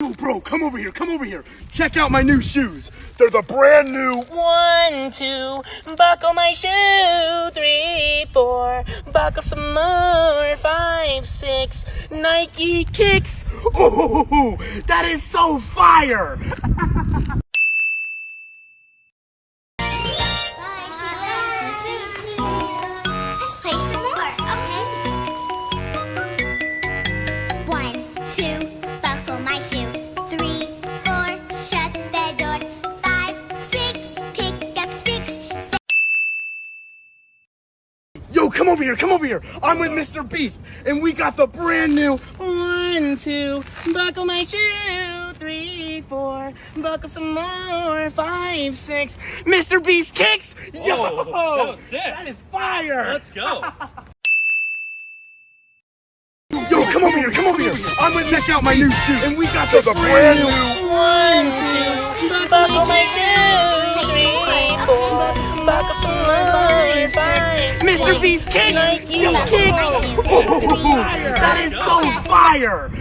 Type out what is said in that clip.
Yo, bro, come over here, come over here. Check out my new shoes. They're the brand new 1, 2, buckle my shoe. 3, 4, buckle some more. 5, 6, Nike kicks. Oh, that is so fire. Let's play some more, okay? 1, 2, buckle my shoe. 3, 4, shut the door. 5, 6, pick up sticks. Yo, come over here, come over here. I'm with Mr. Beast, and we got the brand new 1, 2, buckle my shoe. 3, 4, buckle some more. 5, 6, Mr. Beast kicks. Yo, that was sick. That is fire. Let's go. Yo, come over here, come over here. I'm gonna check out my new shoes, and we got the brand new 1, 2, buckle my shoe. 3, 4, buckle some more. 5, Mr. Beast kicks. Nike Yo, kicks. that is so fire.